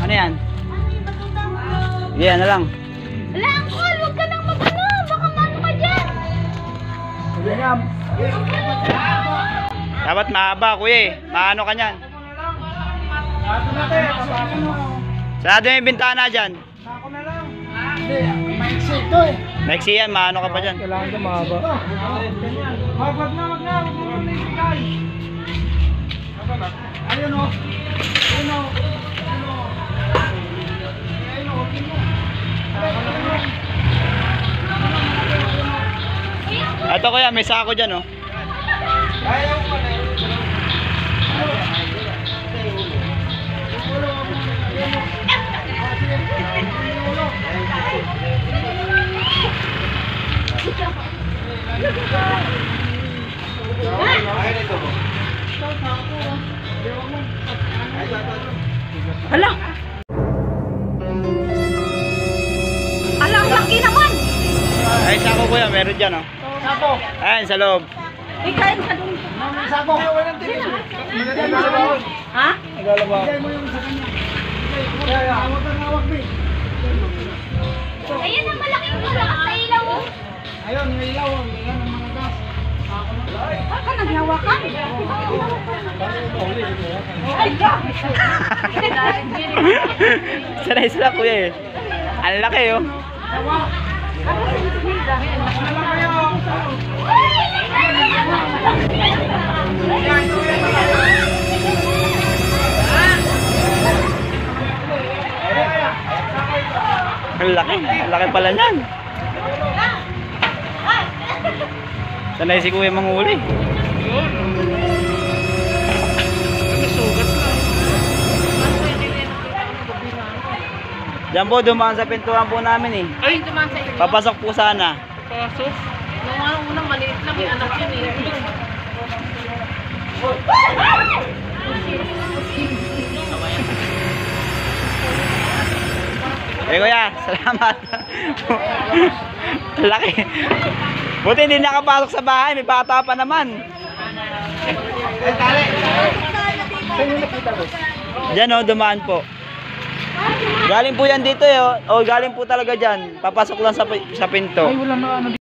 Ano yan? Sige, ano lang. Wala, Uncle, huwag ka nang mag-ano. Baka mano ka dyan. Dapat mahaba, kuya eh. Maano ka niyan? Sarado yung bintana dyan. Ako na lang. Hindi, maiksi ito eh. Next yan, maano ka pa dyan. Kailangan ka mahaba. Wag na, wag na. Huwag mo na ibigay. Ayun o. Ayun o. Ito kuya, may sako dyan oh. Ayaw ko na. Hala! Hala, ang laki naman! Ay, sako kuya, meron dyan oh. Sako. Ayan, sa loob. Ikain ka dun. Sako. Walang tingin. Ha? Nagalaba. Bigay mo yung sa kanya. Hawak ka ng hawak, B. Ayan ang malaking malakas sa ilaw. Ayun, may ilaw. Yan ang mga gas. Baka naghawakan. Ay, God! Sanay sila kuya eh. Ang laki oh. Ang laki pala niyan. Sanay si kuya manghuli. Diyan po, dumaan sa pintuan po namin eh. Ay, dumaan sa inyo. Papasok po sana. Pasok. Nung unang maliit lang, may anak yun eh. Eh kuya, salamat. Laki. Buti hindi nakapasok sa bahay, may bata pa naman. Diyan oh, dumaan po. Galing po yan dito eh. Oh, galing po talaga dyan. Papasok lang sa pinto. Ay, wala na ano.